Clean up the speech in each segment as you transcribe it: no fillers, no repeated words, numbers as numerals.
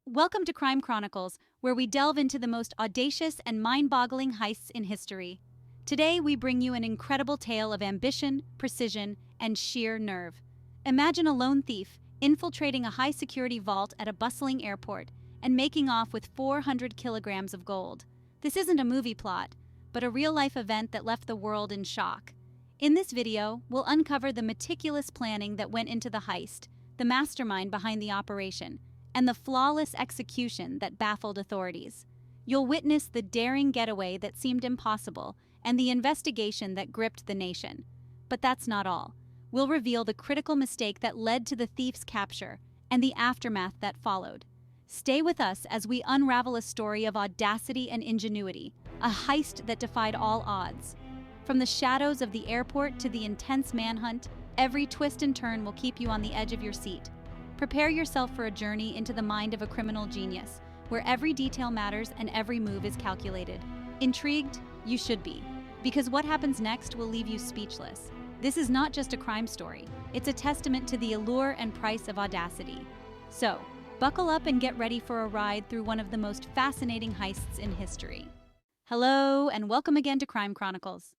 Welcome to Crime Chronicles, where we delve into the most audacious and mind-boggling heists in history. Today, we bring you an incredible tale of ambition, precision, and sheer nerve. Imagine a lone thief infiltrating a high-security vault at a bustling airport and making off with 400 kilograms of gold. This isn't a movie plot, but a real-life event that left the world in shock. In this video, we'll uncover the meticulous planning that went into the heist, the mastermind behind the operation, and the flawless execution that baffled authorities. You'll witness the daring getaway that seemed impossible and the investigation that gripped the nation. But that's not all. We'll reveal the critical mistake that led to the thief's capture and the aftermath that followed. Stay with us as we unravel a story of audacity and ingenuity, a heist that defied all odds. From the shadows of the airport to the intense manhunt, every twist and turn will keep you on the edge of your seat. Prepare yourself for a journey into the mind of a criminal genius, where every detail matters and every move is calculated. Intrigued? You should be, because what happens next will leave you speechless. This is not just a crime story, it's a testament to the allure and price of audacity. So, buckle up and get ready for a ride through one of the most fascinating heists in history. Hello, and welcome again to Crime Chronicles.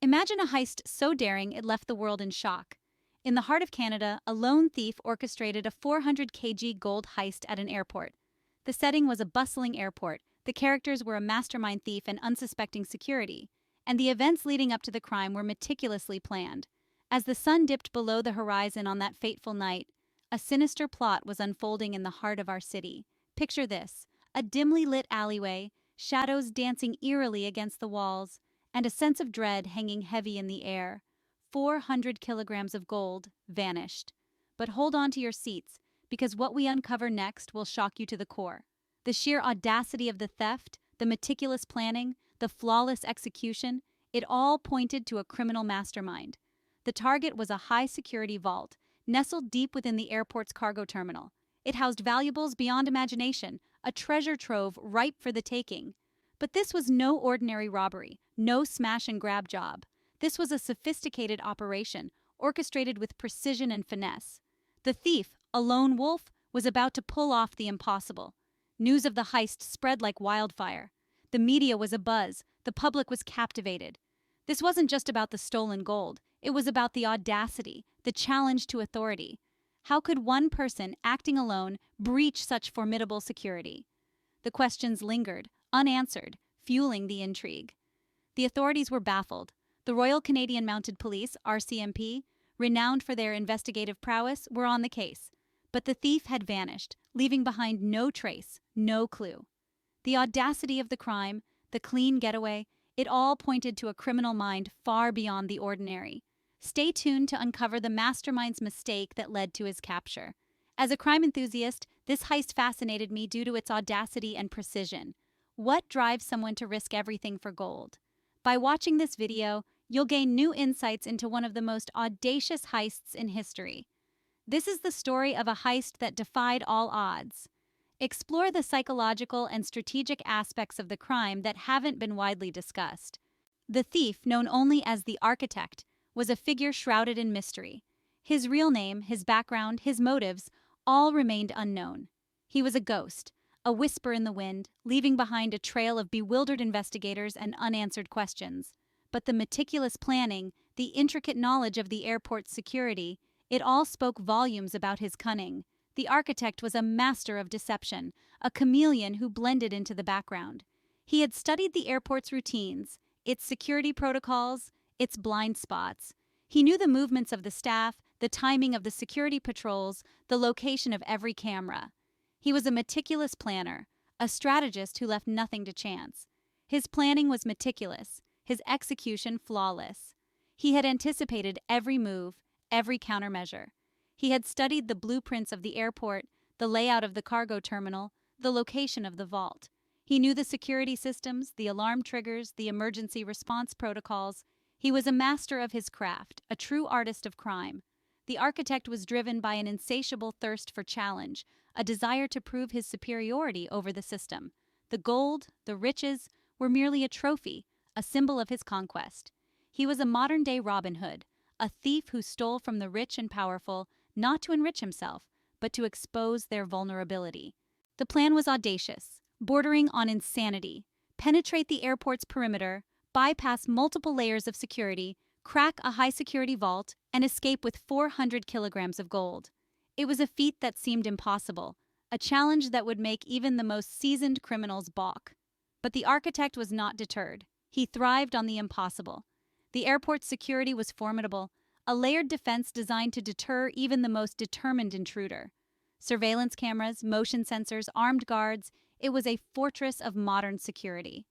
Imagine a heist so daring it left the world in shock. In the heart of Canada, a lone thief orchestrated a 400 kg gold heist at an airport. The setting was a bustling airport, the characters were a mastermind thief and unsuspecting security, and the events leading up to the crime were meticulously planned. As the sun dipped below the horizon on that fateful night, a sinister plot was unfolding in the heart of our city. Picture this: a dimly lit alleyway, shadows dancing eerily against the walls, and a sense of dread hanging heavy in the air. 400 kilograms of gold vanished. But hold on to your seats, because what we uncover next will shock you to the core. The sheer audacity of the theft, the meticulous planning, the flawless execution, it all pointed to a criminal mastermind. The target was a high-security vault, nestled deep within the airport's cargo terminal. It housed valuables beyond imagination, a treasure trove ripe for the taking. But this was no ordinary robbery, no smash-and-grab job. This was a sophisticated operation, orchestrated with precision and finesse. The thief, a lone wolf, was about to pull off the impossible. News of the heist spread like wildfire. The media was abuzz, the public was captivated. This wasn't just about the stolen gold, it was about the audacity, the challenge to authority. How could one person, acting alone, breach such formidable security? The questions lingered, unanswered, fueling the intrigue. The authorities were baffled. The Royal Canadian Mounted Police, RCMP, renowned for their investigative prowess, were on the case. But the thief had vanished, leaving behind no trace, no clue. The audacity of the crime, the clean getaway, it all pointed to a criminal mind far beyond the ordinary. Stay tuned to uncover the mastermind's mistake that led to his capture. As a crime enthusiast, this heist fascinated me due to its audacity and precision. What drives someone to risk everything for gold? By watching this video, you'll gain new insights into one of the most audacious heists in history. This is the story of a heist that defied all odds. Explore the psychological and strategic aspects of the crime that haven't been widely discussed. The thief, known only as the Architect, was a figure shrouded in mystery. His real name, his background, his motives, all remained unknown. He was a ghost, a whisper in the wind, leaving behind a trail of bewildered investigators and unanswered questions. But the meticulous planning, the intricate knowledge of the airport's security, it all spoke volumes about his cunning. The Architect was a master of deception, a chameleon who blended into the background. He had studied the airport's routines, its security protocols, its blind spots. He knew the movements of the staff, the timing of the security patrols, the location of every camera. He was a meticulous planner, a strategist who left nothing to chance. His planning was meticulous, his execution flawless. He had anticipated every move, every countermeasure. He had studied the blueprints of the airport, the layout of the cargo terminal, the location of the vault. He knew the security systems, the alarm triggers, the emergency response protocols. He was a master of his craft, a true artist of crime. The Architect was driven by an insatiable thirst for challenge, a desire to prove his superiority over the system. The gold, the riches, were merely a trophy, a symbol of his conquest. He was a modern-day Robin Hood, a thief who stole from the rich and powerful, not to enrich himself, but to expose their vulnerability. The plan was audacious, bordering on insanity. Penetrate the airport's perimeter, bypass multiple layers of security, crack a high-security vault, and escape with 400 kilograms of gold. It was a feat that seemed impossible, a challenge that would make even the most seasoned criminals balk. But the architect was not deterred. He thrived on the impossible. The airport's security was formidable, a layered defense designed to deter even the most determined intruder. Surveillance cameras, motion sensors, armed guards, it was a fortress of modern security.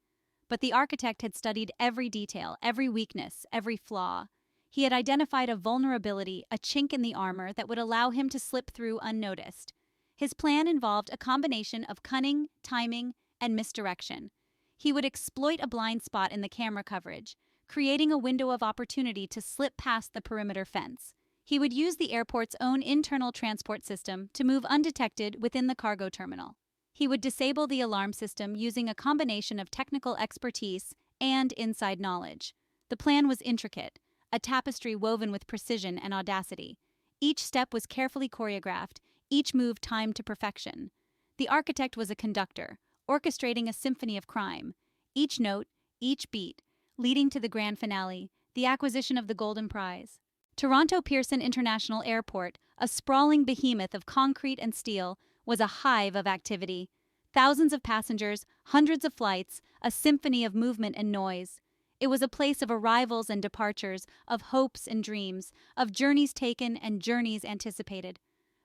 But the architect had studied every detail, every weakness, every flaw. He had identified a vulnerability, a chink in the armor that would allow him to slip through unnoticed. His plan involved a combination of cunning, timing, and misdirection. He would exploit a blind spot in the camera coverage, creating a window of opportunity to slip past the perimeter fence. He would use the airport's own internal transport system to move undetected within the cargo terminal. He would disable the alarm system using a combination of technical expertise and inside knowledge. The plan was intricate, a tapestry woven with precision and audacity. Each step was carefully choreographed, each move timed to perfection. The architect was a conductor, orchestrating a symphony of crime. Each note, each beat, leading to the grand finale, the acquisition of the Golden Prize. Toronto Pearson International Airport, a sprawling behemoth of concrete and steel, was a hive of activity. Thousands of passengers, hundreds of flights, a symphony of movement and noise. It was a place of arrivals and departures, of hopes and dreams, of journeys taken and journeys anticipated.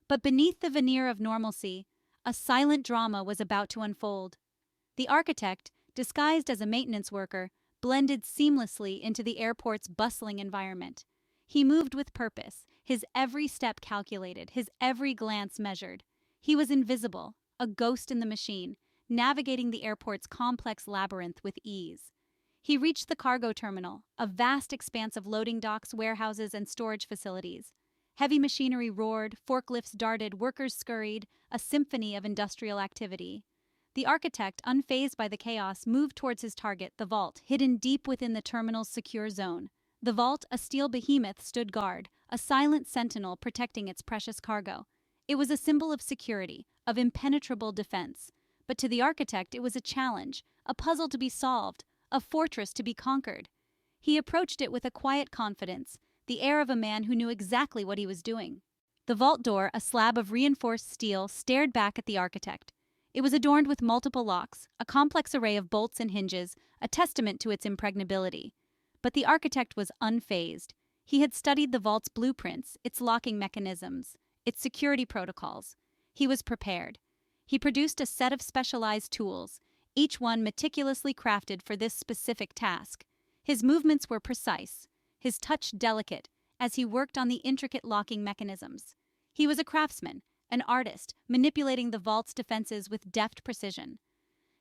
But beneath the veneer of normalcy, a silent drama was about to unfold. The architect, disguised as a maintenance worker, blended seamlessly into the airport's bustling environment. He moved with purpose, his every step calculated, his every glance measured. He was invisible, a ghost in the machine, navigating the airport's complex labyrinth with ease. He reached the cargo terminal, a vast expanse of loading docks, warehouses, and storage facilities. Heavy machinery roared, forklifts darted, workers scurried, a symphony of industrial activity. The architect, unfazed by the chaos, moved towards his target, the vault, hidden deep within the terminal's secure zone. The vault, a steel behemoth, stood guard, a silent sentinel protecting its precious cargo. It was a symbol of security, of impenetrable defense. But to the architect, it was a challenge, a puzzle to be solved, a fortress to be conquered. He approached it with a quiet confidence, the air of a man who knew exactly what he was doing. The vault door, a slab of reinforced steel, stared back at the architect. It was adorned with multiple locks, a complex array of bolts and hinges, a testament to its impregnability. But the architect was unfazed. He had studied the vault's blueprints, its locking mechanisms, its security protocols. He was prepared. He produced a set of specialized tools, each one meticulously crafted for this specific task. His movements were precise, his touch delicate, as he worked on the intricate locking mechanisms. He was a craftsman, an artist, manipulating the vault's defenses with deft precision.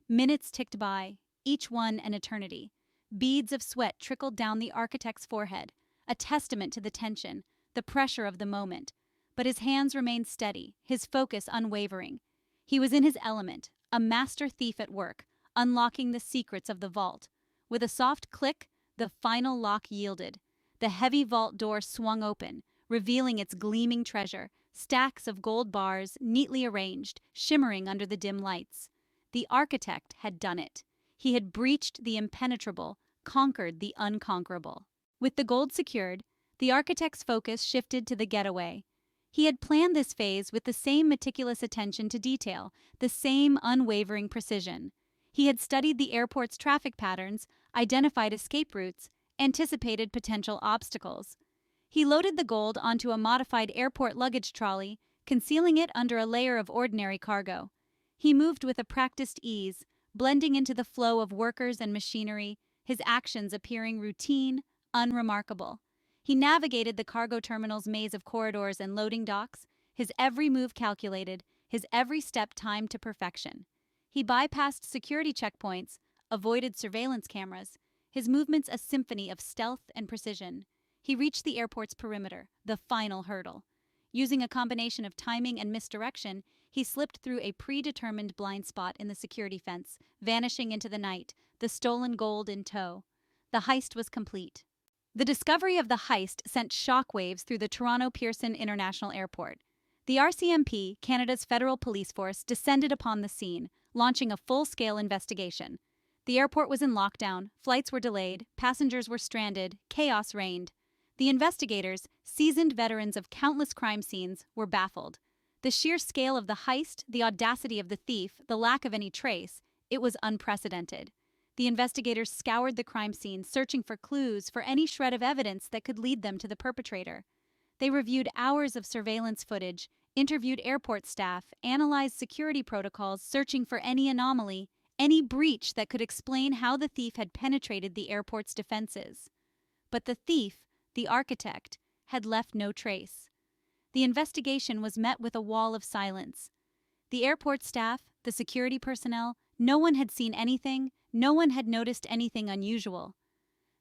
Minutes ticked by, each one an eternity. Beads of sweat trickled down the architect's forehead, a testament to the tension, the pressure of the moment. But his hands remained steady, his focus unwavering. He was in his element, a master thief at work, unlocking the secrets of the vault. With a soft click, the final lock yielded. The heavy vault door swung open, revealing its gleaming treasure, stacks of gold bars neatly arranged, shimmering under the dim lights. The architect had done it. He had breached the impenetrable, conquered the unconquerable. With the gold secured, the architect's focus shifted to the getaway. He had planned this phase with the same meticulous attention to detail, the same unwavering precision. He had studied the airport's traffic patterns, identified escape routes, anticipated potential obstacles. He loaded the gold onto a modified airport luggage trolley, concealing it under a layer of ordinary cargo. He moved with a practiced ease, blending into the flow of workers and machinery, his actions appearing routine, unremarkable. He navigated the cargo terminal's maze of corridors and loading docks, his every move calculated, his every step timed to perfection. He bypassed security checkpoints, avoided surveillance cameras, his movements a symphony of stealth and precision. He reached the airport's perimeter, the final hurdle. Using a combination of timing and misdirection, he slipped through a predetermined blind spot in the security fence, vanishing into the night, the stolen gold in tow. The heist was complete. The discovery of the heist sent shockwaves through the Toronto Pearson International Airport. The RCMP, Canada's federal police force, descended upon the scene, launching a full-scale investigation. The airport was in lockdown, flights were delayed, passengers were stranded, chaos reigned. The investigators, seasoned veterans of countless crime scenes, were baffled. The sheer scale of the heist, the audacity of the thief, the lack of any trace, it was unprecedented. The investigators scoured the crime scene, searching for clues, for any shred of evidence that could lead them to the perpetrator. They reviewed hours of surveillance footage, interviewed airport staff, analyzed security protocols, searching for any anomaly, any breach that could explain how the thief had penetrated the airport's defenses. But the thief, the architect, had left no trace. The investigation was met with a wall of silence. The airport staff, the security personnel, no one had seen anything, no one had noticed anything unusual.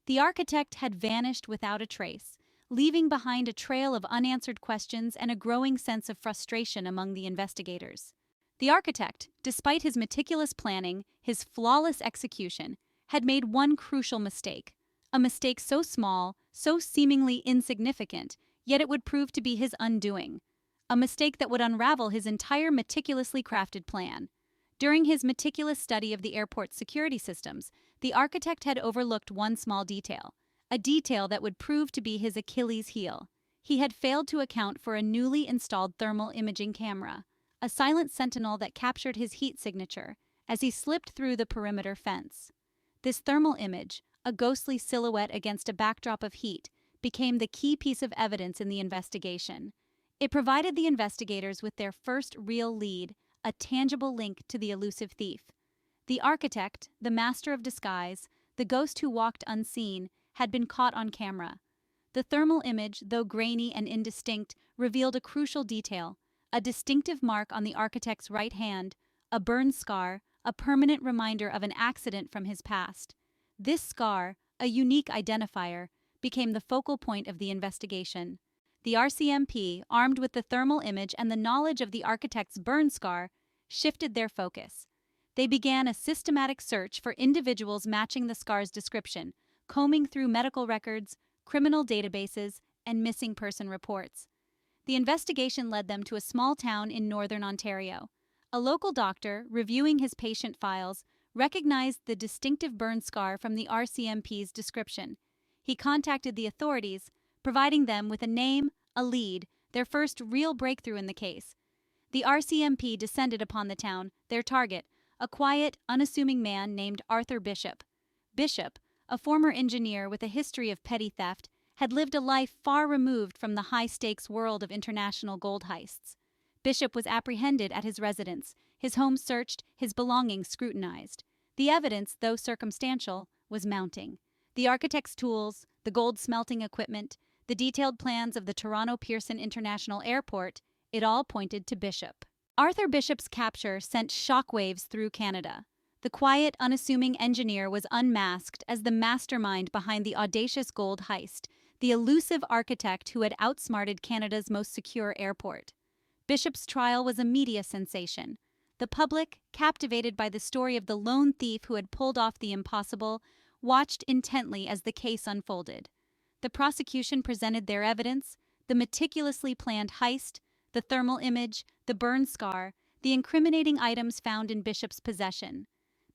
The architect had vanished without a trace, leaving behind a trail of unanswered questions and a growing sense of frustration among the investigators. The architect, despite his meticulous planning, his flawless execution, had made one crucial mistake. A mistake so small, so seemingly insignificant, yet it would prove to be his undoing. A mistake that would unravel his entire meticulously crafted plan. During his meticulous study of the airport's security systems, the architect had overlooked one small detail, a detail that would prove to be his Achilles heel. He had failed to account for a newly installed thermal imaging camera, a silent sentinel that captured his heat signature as he slipped through the perimeter fence. This thermal image, a ghostly silhouette against a backdrop of heat, became the key piece of evidence in the investigation. It provided the investigators with their first real lead, a tangible link to the elusive thief. The architect, the master of disguise, the ghost who walked unseen, had been caught on camera. The thermal image, though grainy and indistinct, revealed a crucial detail, a distinctive mark on the architect's right hand, a burn scar, a permanent reminder of an accident from his past. This scar, a unique identifier, became the focal point of the investigation. The RCMP, armed with the thermal image and the knowledge of the architect's burn scar, shifted their focus. They began a systematic search for individuals matching the scar's description, combing through medical records, criminal databases, and missing person reports. The investigation led them to a small town in northern Ontario. A local doctor, reviewing his patient files, recognized the distinctive burn scar from the RCMP's description. He contacted the authorities, providing them with a name, a lead, their first real breakthrough in the case. The RCMP descended upon the town, their target, a quiet, unassuming man named Arthur Bishop. Bishop, a former engineer with a history of petty theft, had lived a life far removed from the high-stakes world of international gold heists. Bishop was apprehended at his residence, his home searched, his belongings scrutinized. The evidence, though circumstantial, was mounting. The architect's tools, the gold smelting equipment, the detailed plans of the Toronto Pearson International Airport, it all pointed to Bishop. Arthur Bishop's capture sent shockwaves through Canada. The quiet, unassuming engineer was unmasked as the mastermind behind the audacious gold heist, the elusive architect who had outsmarted Canada's most secure airport. Bishop's trial was a media sensation. The public, captivated by the story of the lone thief who had pulled off the impossible, watched intently as the case unfolded. The prosecution presented their evidence, the meticulously planned heist, the thermal image, the burn scar, the incriminating items found in Bishop's possession.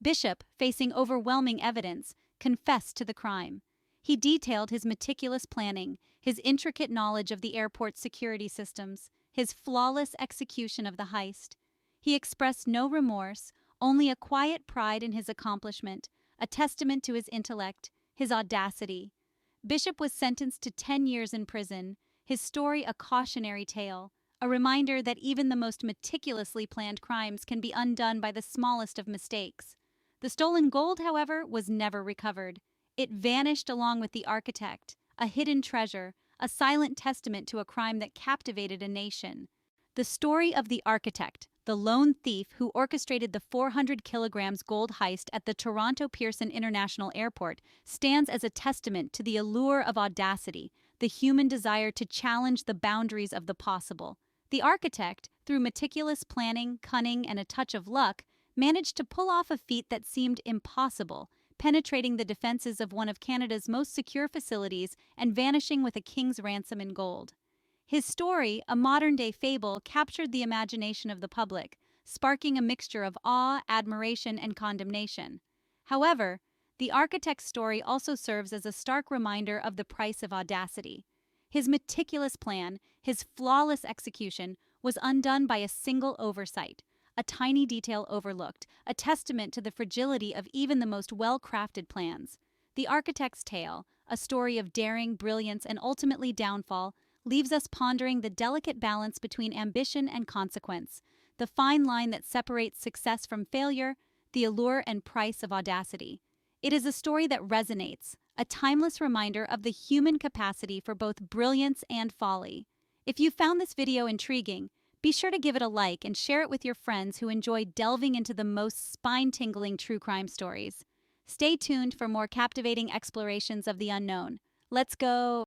Bishop, facing overwhelming evidence, confessed to the crime. He detailed his meticulous planning, his intricate knowledge of the airport's security systems, his flawless execution of the heist. He expressed no remorse, only a quiet pride in his accomplishment, a testament to his intellect, his audacity. Bishop was sentenced to 10 years in prison, his story a cautionary tale, a reminder that even the most meticulously planned crimes can be undone by the smallest of mistakes. The stolen gold, however, was never recovered. It vanished along with the architect, a hidden treasure, a silent testament to a crime that captivated a nation. The story of the architect, the lone thief who orchestrated the 400 kilograms gold heist at the Toronto Pearson International Airport, stands as a testament to the allure of audacity, the human desire to challenge the boundaries of the possible. The architect, through meticulous planning, cunning, and a touch of luck, managed to pull off a feat that seemed impossible, penetrating the defenses of one of Canada's most secure facilities and vanishing with a king's ransom in gold. His story, a modern-day fable, captured the imagination of the public, sparking a mixture of awe, admiration, and condemnation. However, the architect's story also serves as a stark reminder of the price of audacity. His meticulous plan, his flawless execution, was undone by a single oversight, a tiny detail overlooked, a testament to the fragility of even the most well-crafted plans. The architect's tale, a story of daring, brilliance, and ultimately downfall, leaves us pondering the delicate balance between ambition and consequence, the fine line that separates success from failure, the allure and price of audacity. It is a story that resonates, a timeless reminder of the human capacity for both brilliance and folly. If you found this video intriguing, be sure to give it a like and share it with your friends who enjoy delving into the most spine-tingling true crime stories. Stay tuned for more captivating explorations of the unknown. Let's go!